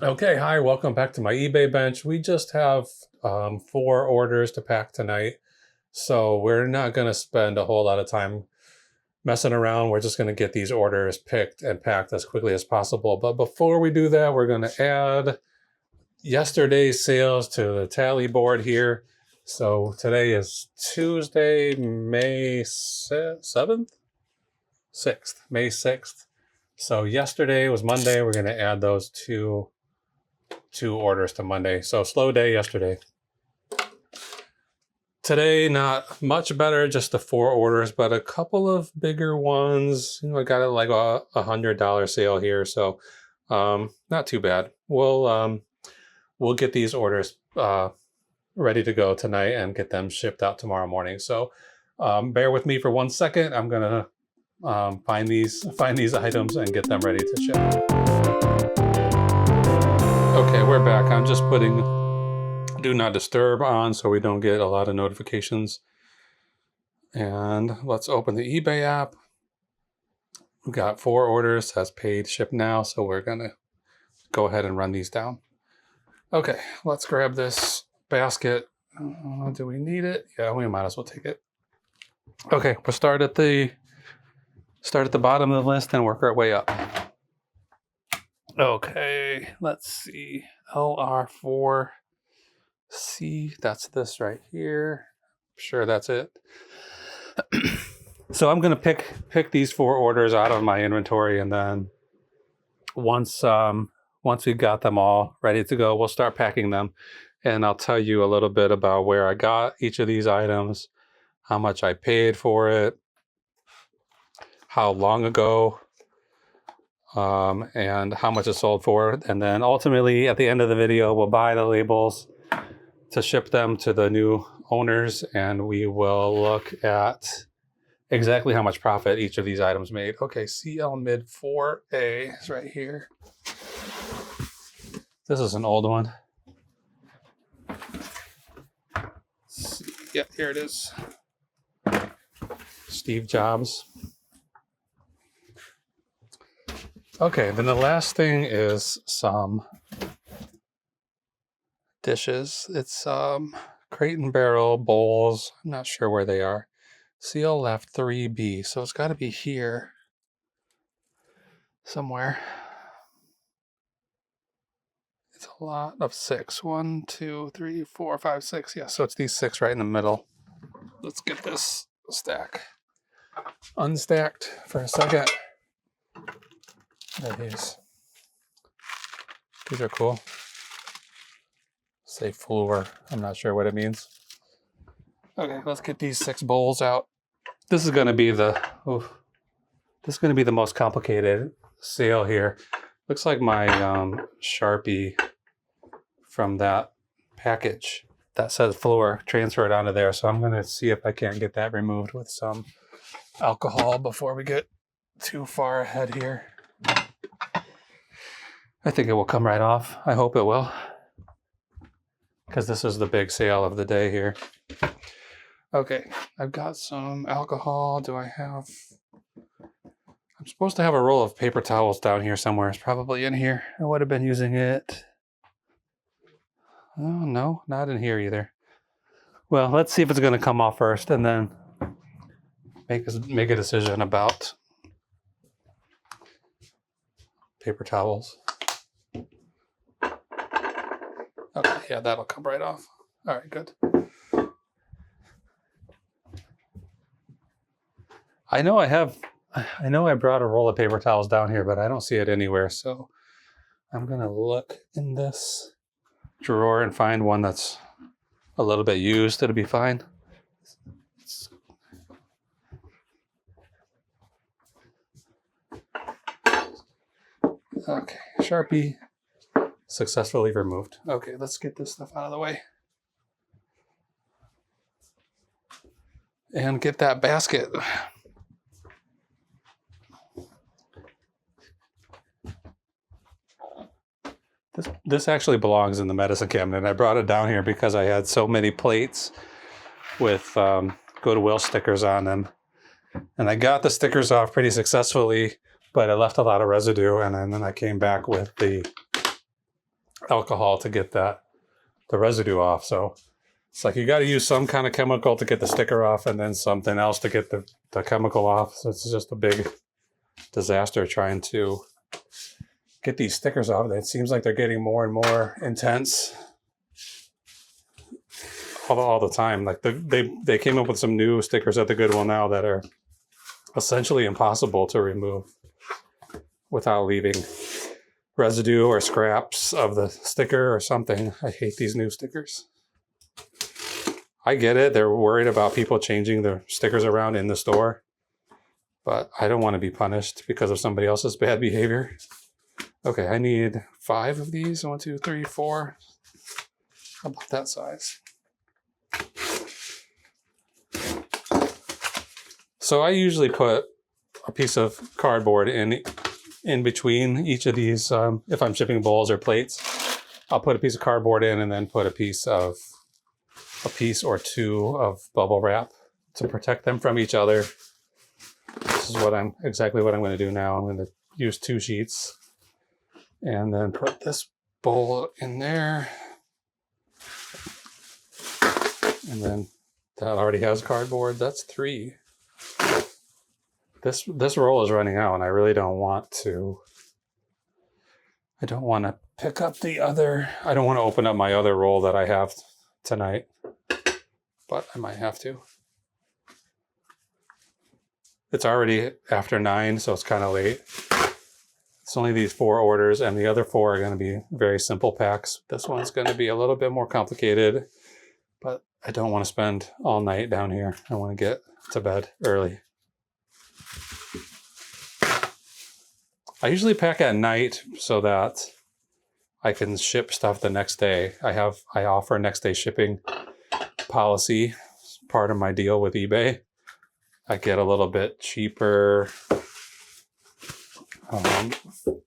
Okay, hi, welcome back to my eBay bench. We just have 4 orders to pack tonight, so we're not going to spend a whole lot of time messing around. We're just going to get these orders picked and packed as quickly as possible. But before we do that, we're going to add yesterday's sales to the tally board here. So today is Tuesday, May 7th? 6th, May 6th. So yesterday was Monday. We're going to add those two orders to Monday. So slow day yesterday. Today, not much better, just the 4 orders, but a couple of bigger ones. I got it like a $100 sale here, so not too bad. We'll get these orders ready to go tonight and get them shipped out tomorrow morning. So bear with me for 1 second. I'm gonna find these items and get them ready to ship. Okay, we're back. I'm just putting do not disturb on so we don't get a lot of notifications. And let's open the eBay app. We got 4 orders, says paid, ship now, so we're gonna go ahead and run these down. Okay, let's grab this basket. Do we need it? Yeah, we might as well take it. Okay, we'll start at the bottom of the list and work our way up. Okay, let's see. LR4C, that's this right here. I'm sure that's it. So I'm gonna pick these 4 orders out of my inventory, and then once we've got them all ready to go, we'll start packing them. And I'll tell you a little bit about where I got each of these items, how much I paid for it, how long ago, and how much it sold for. And then ultimately at the end of the video, we'll buy the labels to ship them to the new owners, and we will look at exactly how much profit each of these items made. Okay, CL Mid 4A is right here. This is an old one. Yeah, here it is. Steve Jobs. Okay, then the last thing is some dishes. It's Crate and Barrel bowls. I'm not sure where they are. CL left 3B, so it's got to be here somewhere. It's a lot of 6. 1, 2, 3, 4, 5, 6. Yeah, so it's these 6 right in the middle. Let's get this stack unstacked for a second. There are these. These are cool. Say floor. I'm not sure what it means. Okay, let's get these 6 bowls out. This is going to be the most complicated sale here. Looks like my Sharpie from that package that says floor transferred onto there. So I'm going to see if I can't get that removed with some alcohol before we get too far ahead here. I think it will come right off. I hope it will, because this is the big sale of the day here. Okay, I've got some alcohol. Do I have... I'm supposed to have a roll of paper towels down here somewhere. It's probably in here. I would have been using it. Oh, no, not in here either. Well, let's see if it's going to come off first, and then make a decision about paper towels. Okay, yeah, that'll come right off. All right, good. I know I brought a roll of paper towels down here, but I don't see it anywhere. So I'm going to look in this drawer and find one that's a little bit used. It'll be fine. Okay, Sharpie successfully removed. Okay, let's get this stuff out of the way. And get that basket. This actually belongs in the medicine cabinet. I brought it down here because I had so many plates with Goodwill stickers on them. And I got the stickers off pretty successfully, but I left a lot of residue, and then I came back with the alcohol to get the residue off. So it's like you got to use some kind of chemical to get the sticker off and then something else to get the chemical off. So it's just a big disaster trying to get these stickers off. It seems like they're getting more and more intense all the time. Like they came up with some new stickers at the Goodwill now that are essentially impossible to remove without leaving residue or scraps of the sticker or something. I hate these new stickers. I get it. They're worried about people changing their stickers around in the store, but I don't want to be punished because of somebody else's bad behavior. Okay, I need 5 of these. 1, 2, 3, 4. About that size. So I usually put a piece of cardboard in between each of these. If I'm shipping bowls or plates, I'll put a piece of cardboard in and then put a piece or 2 of bubble wrap to protect them from each other. This is exactly what I'm going to do now. I'm going to use 2 sheets and then put this bowl in there. And then that already has cardboard. That's 3. This roll is running out and I really don't want to. I don't want to pick up the other. I don't want to open up my other roll that I have tonight, but I might have to. It's already after 9, so it's kind of late. It's only these 4 orders, and the other 4 are going to be very simple packs. This one's going to be a little bit more complicated, but I don't want to spend all night down here. I want to get to bed early. I usually pack at night so that I can ship stuff the next day. I offer next day shipping policy. It's part of my deal with eBay. I get a little bit cheaper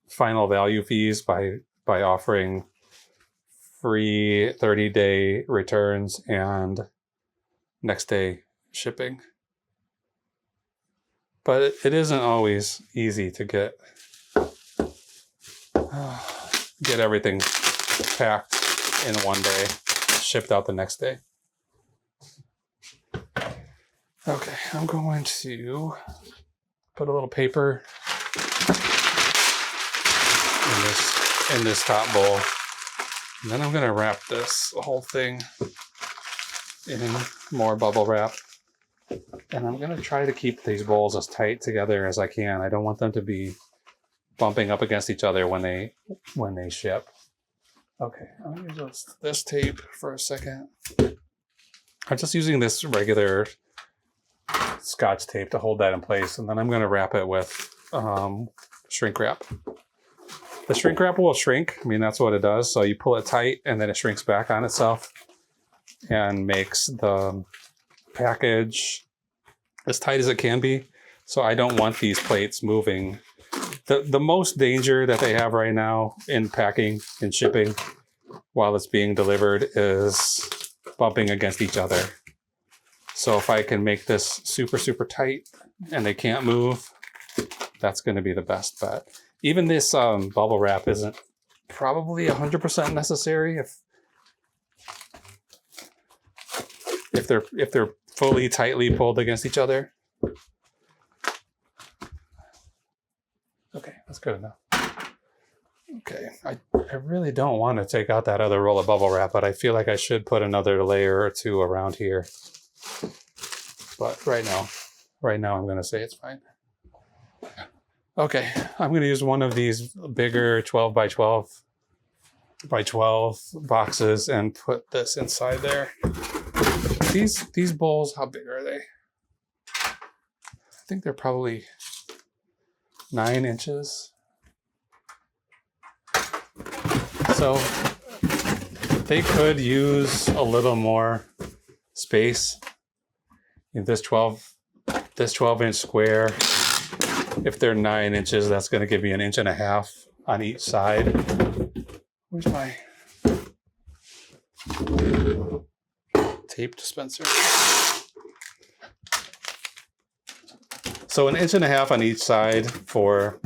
final value fees by offering free 30-day returns and next day shipping. But it isn't always easy to get everything packed in one day, shipped out the next day. Okay, I'm going to put a little paper in this top bowl. And then I'm going to wrap this whole thing in more bubble wrap. And I'm going to try to keep these bowls as tight together as I can. I don't want them to be bumping up against each other when they ship. Okay, I'm going to use this tape for a second. I'm just using this regular Scotch tape to hold that in place, and then I'm going to wrap it with shrink wrap. The shrink wrap will shrink. I mean, that's what it does. So you pull it tight, and then it shrinks back on itself and makes the package as tight as it can be. So I don't want these plates moving. The most danger that they have right now in packing and shipping while it's being delivered is bumping against each other. So if I can make this super, super tight and they can't move, that's going to be the best bet. Even this bubble wrap isn't probably 100% necessary if they're fully tightly pulled against each other. Okay, that's good enough. Okay, I really don't want to take out that other roll of bubble wrap, but I feel like I should put another layer or 2 around here. But right now I'm going to say it's fine. Okay, I'm going to use one of these bigger 12 by 12 boxes and put this inside there. These bowls, how big are they? I think they're probably 9 inches. So they could use a little more space in this 12-inch square. If they're 9 inches, that's going to give me 1.5 inches on each side. Where's my tape dispenser? So 1.5 inches on each side for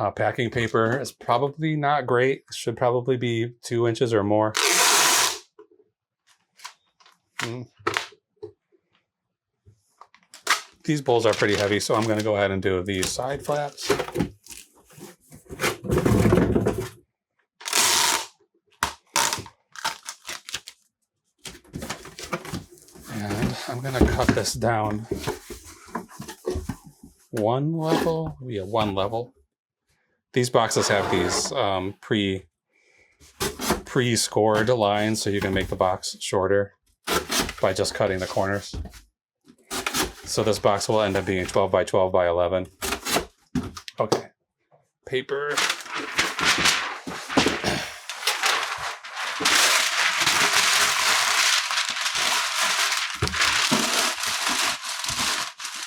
packing paper is probably not great. It should probably be 2 inches or more. These bowls are pretty heavy, so I'm going to go ahead and do these side flaps. And I'm going to cut this down one level. Yeah, one level. These boxes have these pre-scored lines, so you can make the box shorter by just cutting the corners. So this box will end up being 12 by 12 by 11. Okay. Paper.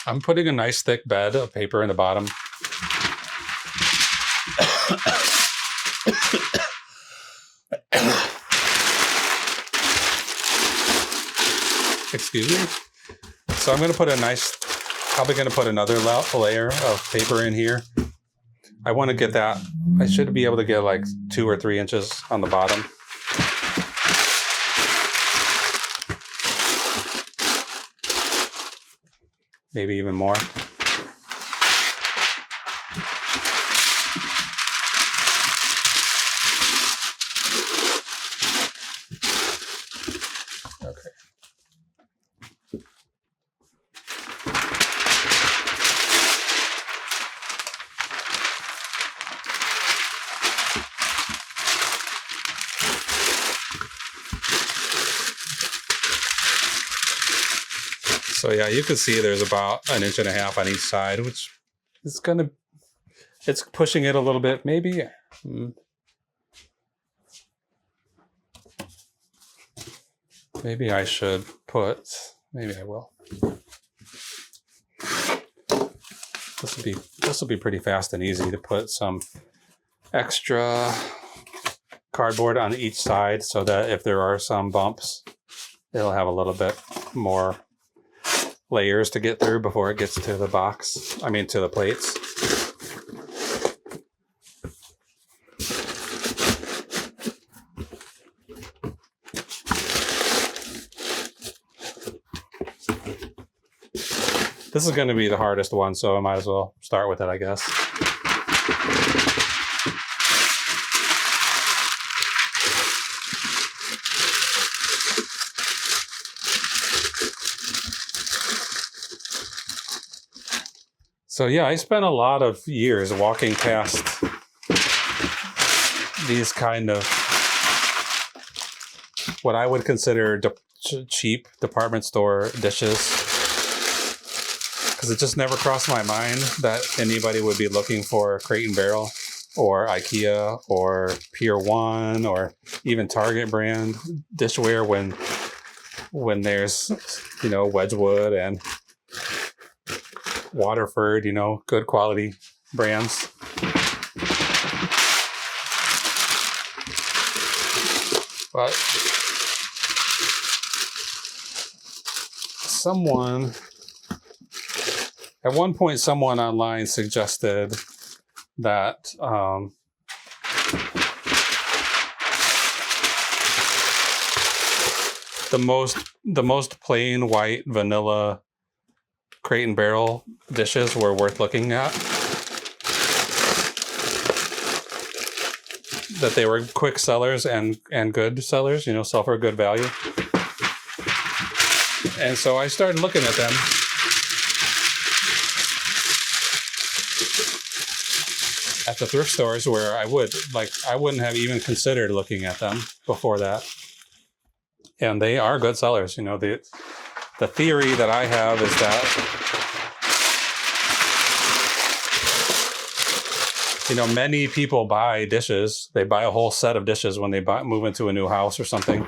I'm putting a nice thick bed of paper in the bottom. Excuse me. So I'm going to put probably going to put another layer of paper in here. I want to get that, I should be able to get like 2 or 3 inches on the bottom. Maybe even more. Okay. So yeah, you can see there's about 1.5 inches on each side, which is it's pushing it a little bit, maybe. Maybe I should maybe I will. This will be pretty fast and easy to put some extra cardboard on each side so that if there are some bumps, it'll have a little bit more layers to get through before it gets to the box. I mean, to the plates. This is going to be the hardest one, so I might as well start with it, I guess. So yeah, I spent a lot of years walking past these kind of what I would consider cheap department store dishes, because it just never crossed my mind that anybody would be looking for Crate and Barrel or IKEA or Pier 1 or even Target brand dishware when there's, you know, Wedgwood and Waterford, you know, good quality brands. But at one point, someone online suggested that the most plain white vanilla Crate and Barrel dishes were worth looking at. That they were quick sellers and good sellers, you know, sell for good value. And so I started looking at them. At the thrift stores where I wouldn't have even considered looking at them before that. And they are good sellers. You know, the theory that I have is that, you know, many people buy dishes. They buy a whole set of dishes when they move into a new house or something.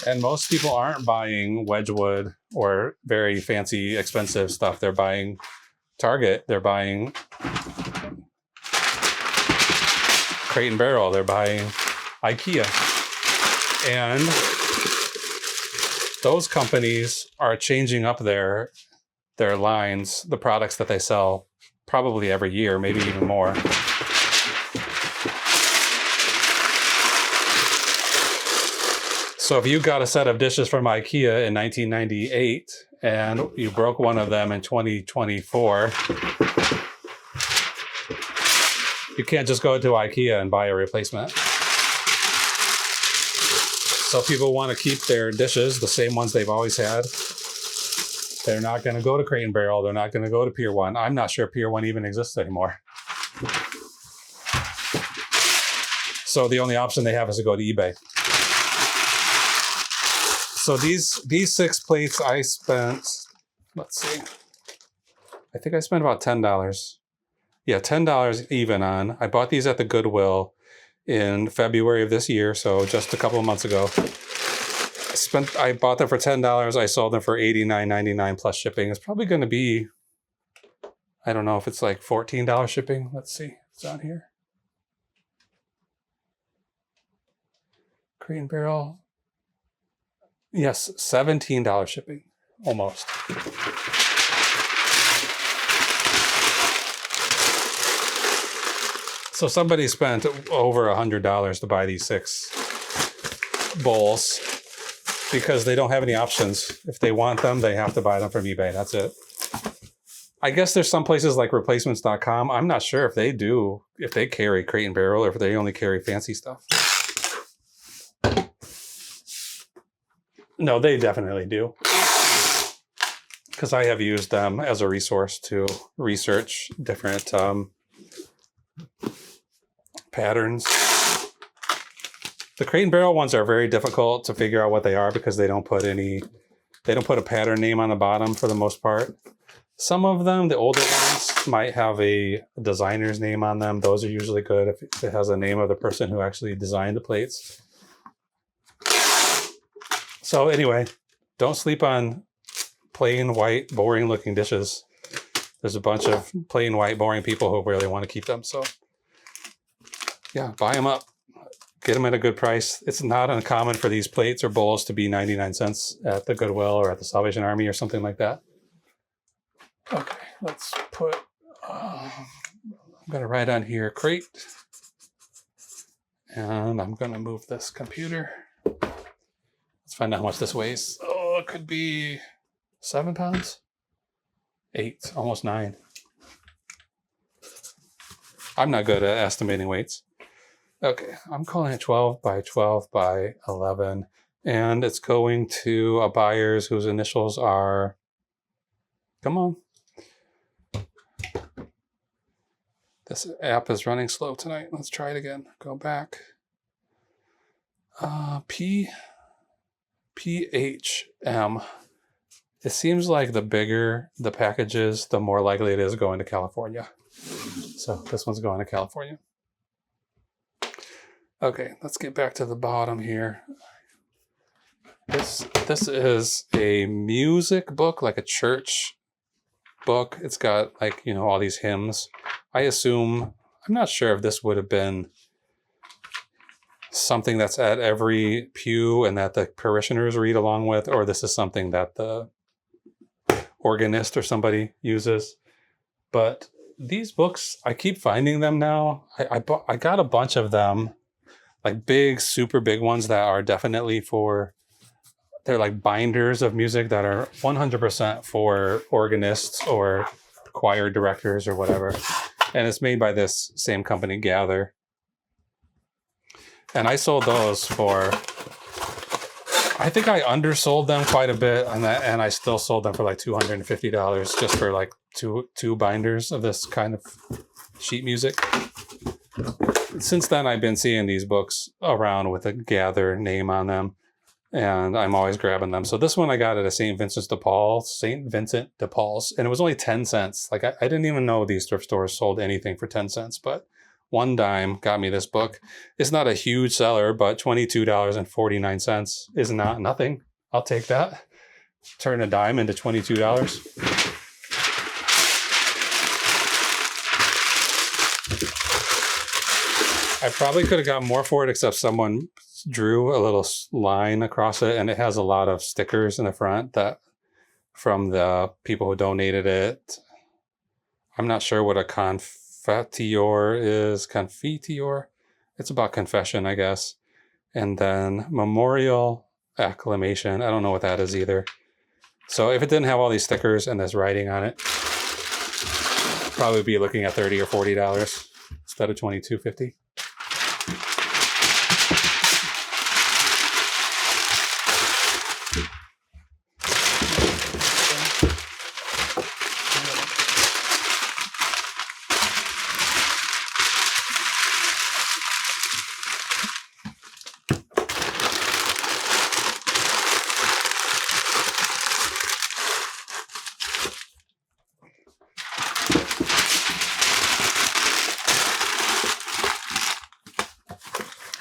And most people aren't buying Wedgwood or very fancy, expensive stuff. They're buying Target. They're buying Crate and Barrel. They're buying IKEA. And those companies are changing up their lines, the products that they sell, probably every year, maybe even more. So if you got a set of dishes from IKEA in 1998 and you broke one of them in 2024, you can't just go to IKEA and buy a replacement. So people want to keep their dishes, the same ones they've always had. They're not going to go to Crate & Barrel. They're not going to go to Pier 1. I'm not sure Pier 1 even exists anymore. So the only option they have is to go to eBay. So these 6 plates I spent, let's see, I think I spent about $10. Yeah, $10 even on. I bought these at the Goodwill in February of this year, so just a couple of months ago. I bought them for $10. I sold them for $89.99 plus shipping. It's probably going to be, I don't know if it's like $14 shipping. Let's see, it's on here. Crate & Barrel. Yes, $17 shipping, almost. So somebody spent over $100 to buy these 6 bowls because they don't have any options. If they want them, they have to buy them from eBay. That's it. I guess there's some places like replacements.com. I'm not sure if they carry Crate & Barrel or if they only carry fancy stuff. No, they definitely do. Because I have used them as a resource to research different patterns. The Crate & Barrel ones are very difficult to figure out what they are because they don't put a pattern name on the bottom for the most part. Some of them, the older ones, might have a designer's name on them. Those are usually good if it has a name of the person who actually designed the plates. So anyway, don't sleep on plain white, boring looking dishes. There's a bunch of plain white, boring people who really want to keep them. So yeah, buy them up. Get them at a good price. It's not uncommon for these plates or bowls to be 99 cents at the Goodwill or at the Salvation Army or something like that. Okay, let's put, I'm going to write on here, crate. And I'm going to move this computer. Let's find out how much this weighs. Oh, it could be 7 pounds? 8, almost 9. I'm not good at estimating weights. Okay, I'm calling it 12 by 12 by 11. And it's going to a buyer's whose initials are, come on. This app is running slow tonight. Let's try it again. Go back. PHM. It seems like the bigger the package is, the more likely it is going to California. So this one's going to California. Okay, let's get back to the bottom here. This is a music book, like a church book. It's got like, all these hymns. I assume, I'm not sure if this would have been something that's at every pew and that the parishioners read along with, or this is something that the organist or somebody uses. But these books, I keep finding them now. I got a bunch of them, like big, super big ones that are definitely they're like binders of music that are 100% for organists or choir directors or whatever. And it's made by this same company, Gather. And I sold those for, I think I undersold them quite a bit, and I still sold them for like $250 just for like two binders of this kind of sheet music. Since then, I've been seeing these books around with a Gather name on them, and I'm always grabbing them. So this one I got at a St. Vincent de Paul's, and it was only 10 cents. Like I didn't even know these thrift stores sold anything for 10 cents, but one dime got me this book. It's not a huge seller, but $22.49 is not nothing. I'll take that. Turn a dime into $22. I probably could have gotten more for it, except someone drew a little line across it, and it has a lot of stickers in the front that from the people who donated it. I'm not sure what a confiteor is. Confiteor? It's about confession, I guess. And then memorial acclamation. I don't know what that is either. So if it didn't have all these stickers and this writing on it, probably be looking at $30 or $40 instead of $22.50.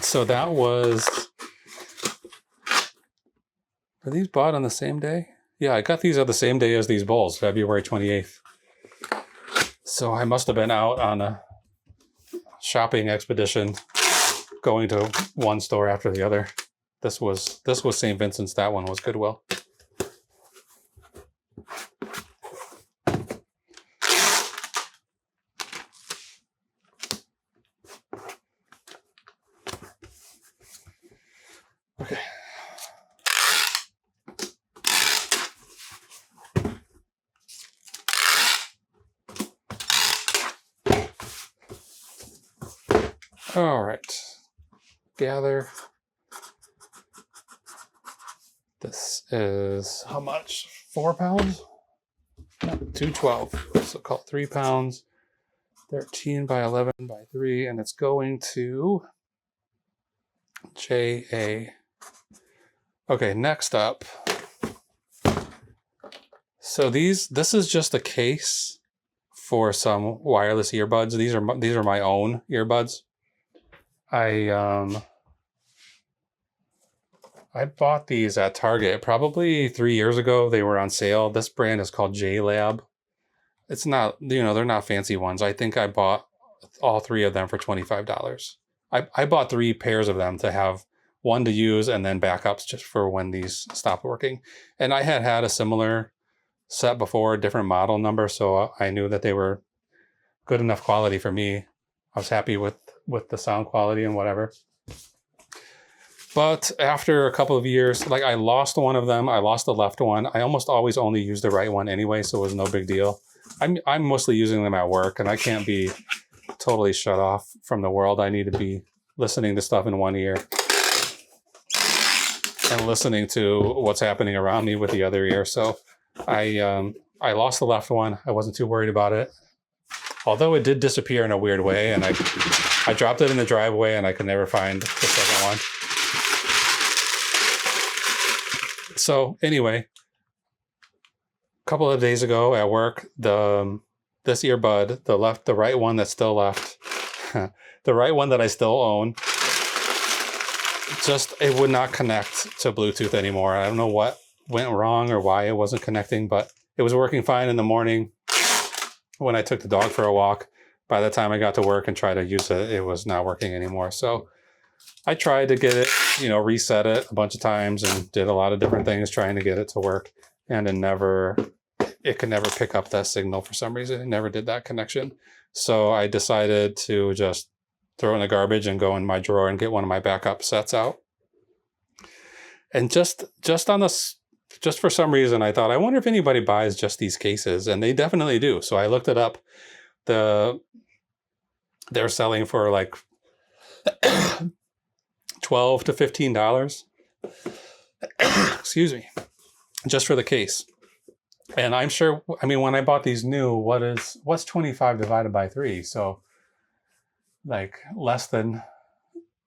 So that was, are these bought on the same day? Yeah, I got these on the same day as these bowls, February 28th. So I must have been out on a shopping expedition, going to one store after the other. This was St. Vincent's, that one was Goodwill. Okay. All right. Gather. This is how much? 4 pounds? No, 212. So call it 3 pounds. 13 by 11 by 3, and it's going to JA. Okay, next up. So this is just a case for some wireless earbuds. These are my own earbuds. I bought these at Target probably 3 years ago. They were on sale. This brand is called JLab. It's not, they're not fancy ones. I think I bought all 3 of them for $25. I bought 3 pairs of them to have one to use and then backups just for when these stop working. And I had a similar set before, different model number, so I knew that they were good enough quality for me. I was happy with the sound quality and whatever. But after a couple of years, like I lost one of them. I lost the left one. I almost always only use the right one anyway, so it was no big deal. I'm mostly using them at work, and I can't be totally shut off from the world. I need to be listening to stuff in one ear and listening to what's happening around me with the other ear. So I lost the left one. I wasn't too worried about it, although it did disappear in a weird way, and I dropped it in the driveway and I could never find the second one. So anyway, a couple of days ago at work, this earbud, the right one that's still left, the right one that I still own, it would not connect to Bluetooth anymore. I don't know what went wrong or why it wasn't connecting, but it was working fine in the morning when I took the dog for a walk. By the time I got to work and tried to use it, it was not working anymore. So I tried to get it, reset it a bunch of times and did a lot of different things trying to get it to work. And it could never pick up that signal for some reason. It never did that connection. So I decided to just throw it in the garbage and go in my drawer and get one of my backup sets out. And just for some reason, I thought, I wonder if anybody buys just these cases, and they definitely do. So I looked it up. They're selling for like $12 to $15. Excuse me, just for the case. And I'm sure, when I bought these new, what's 25 divided by 3? So like less than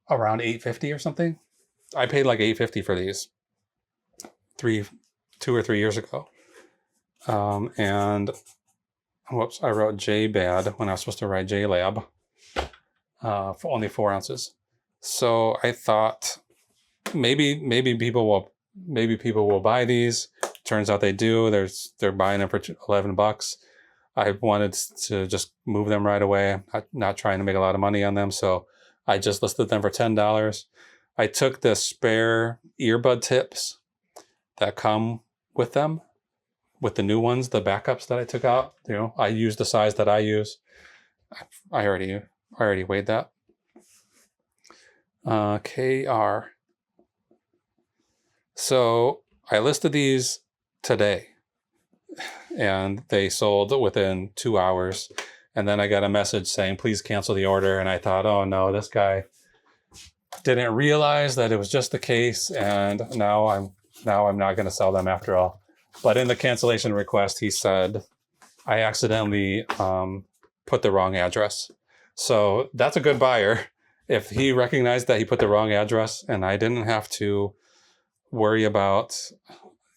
around $8.50 or something. I paid like $8.50 for these 2 or 3 years ago. And whoops, I wrote J-Bad when I was supposed to write J-Lab, for only 4 ounces. So I thought maybe people will buy these. Turns out they do. They're buying them for $11. I wanted to just move them right away. I'm not trying to make a lot of money on them, so I just listed them for $10. I took the spare earbud tips that come with them, with the new ones, the backups that I took out. You know, I use the size that I use. I already weighed that. KR. So I listed these today, and they sold within 2 hours. And then I got a message saying, please cancel the order. And I thought, oh no, this guy didn't realize that it was just the case. And now I'm not going to sell them after all. But in the cancellation request, he said, I accidentally put the wrong address. So that's a good buyer. If he recognized that he put the wrong address and I didn't have to worry about,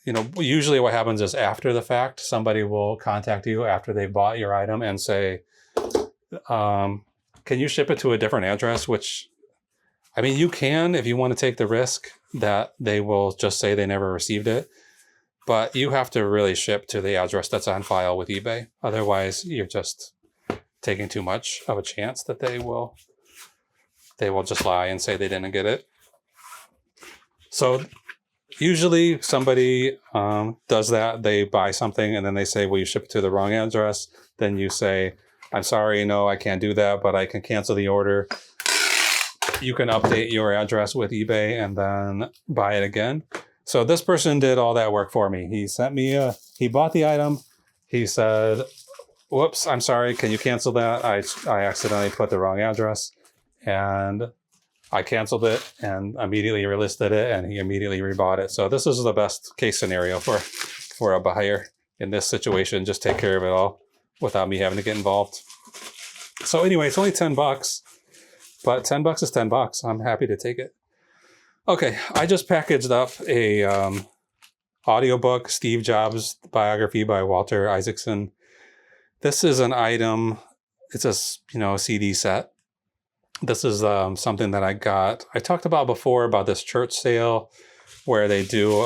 you know, usually what happens is after the fact, somebody will contact you after they've bought your item and say, can you ship it to a different address? Which, I mean, you can if you want to take the risk that they will just say they never received it. But you have to really ship to the address that's on file with eBay. Otherwise, you're just taking too much of a chance that they will just lie and say they didn't get it. So usually somebody does that. They buy something and then they say, will you ship it to the wrong address? Then you say, I'm sorry, no, I can't do that, but I can cancel the order. You can update your address with eBay and then buy it again. So this person did all that work for me. He sent me he bought the item. He said, whoops, I'm sorry, can you cancel that? I accidentally put the wrong address, and I canceled it and immediately relisted it, and he immediately rebought it. So this is the best case scenario for a buyer in this situation. Just take care of it all without me having to get involved. So anyway, it's only $10, but $10 is $10. I'm happy to take it. Okay, I just packaged up a audiobook, Steve Jobs biography by Walter Isaacson. This is an item. It's a CD set. This is something that I got. I talked about before about this church sale where they do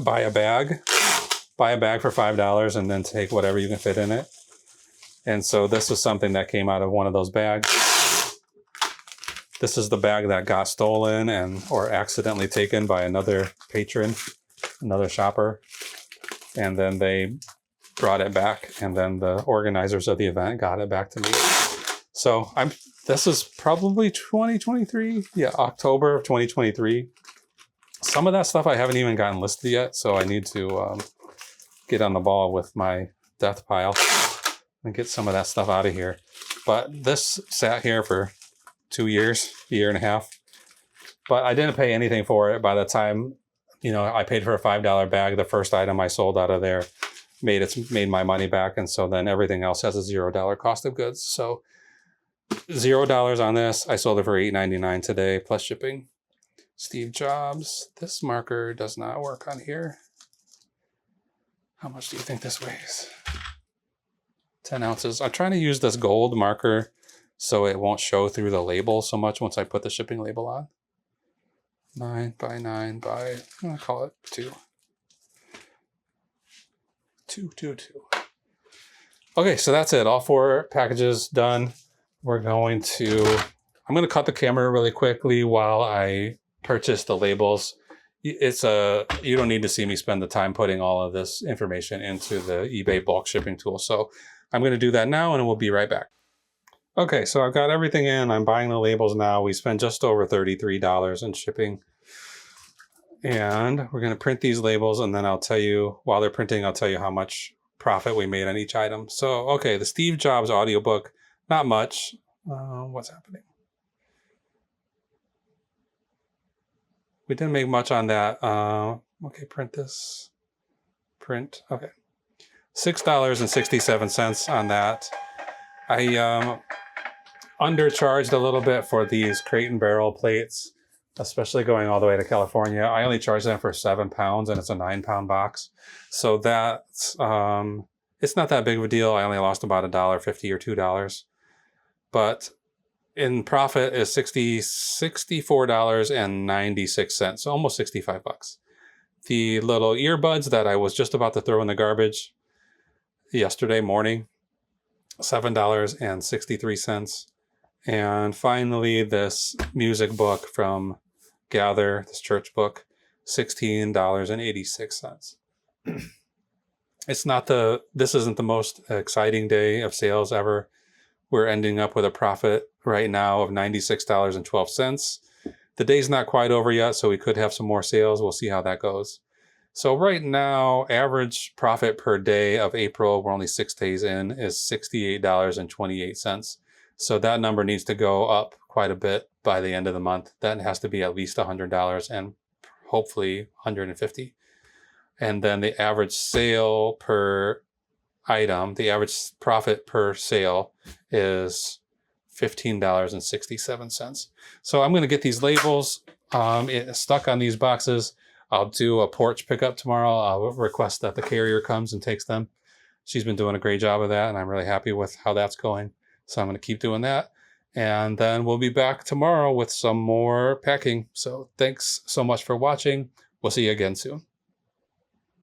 buy a bag for $5 and then take whatever you can fit in it. And so this is something that came out of one of those bags. This is the bag that got stolen or accidentally taken by another patron, another shopper. And then they brought it back, and then the organizers of the event got it back to me. So this is probably 2023. Yeah, October of 2023. Some of that stuff I haven't even gotten listed yet, so I need to get on the ball with my death pile and get some of that stuff out of here. But this sat here for 2 years, a year and a half. But I didn't pay anything for it. By the time, I paid for a $5 bag, the first item I sold out of there made my money back. And so then everything else has a $0 cost of goods. So $0 on this. I sold it for $8.99 today plus shipping. Steve Jobs. This marker does not work on here. How much do you think this weighs? 10 ounces. I'm trying to use this gold marker so it won't show through the label so much once I put the shipping label on. 9 by 9 by, I'm going to call it 2. 2. Okay, so that's it. All 4 packages done. I'm going to cut the camera really quickly while I purchase the labels. You don't need to see me spend the time putting all of this information into the eBay bulk shipping tool. So I'm going to do that now, and we'll be right back. Okay, so I've got everything in. I'm buying the labels now. We spent just over $33 in shipping. And we're going to print these labels, and then I'll tell you, while they're printing, I'll tell you how much profit we made on each item. So, okay, the Steve Jobs audiobook, not much. What's happening? We didn't make much on that. Okay, print this. Print, okay. $6.67 on that. I undercharged a little bit for these Crate and Barrel plates, especially going all the way to California. I only charged them for 7 pounds, and it's a 9-pound box. So that's, it's not that big of a deal. I only lost about $1.50 or $2. But in profit is $64.96, so almost $65. The little earbuds that I was just about to throw in the garbage yesterday morning, $7.63. And finally, this music book from Gather, this church book, $16.86. This isn't the most exciting day of sales ever. We're ending up with a profit right now of $96.12. The day's not quite over yet, so we could have some more sales. We'll see how that goes. So right now, average profit per day of April, we're only 6 days in, is $68.28. So that number needs to go up quite a bit by the end of the month. That has to be at least $100 and hopefully $150. And then the average sale per item, the average profit per sale is $15.67. So I'm going to get these labels stuck on these boxes. I'll do a porch pickup tomorrow. I'll request that the carrier comes and takes them. She's been doing a great job of that, and I'm really happy with how that's going. So I'm going to keep doing that. And then we'll be back tomorrow with some more packing. So thanks so much for watching. We'll see you again soon.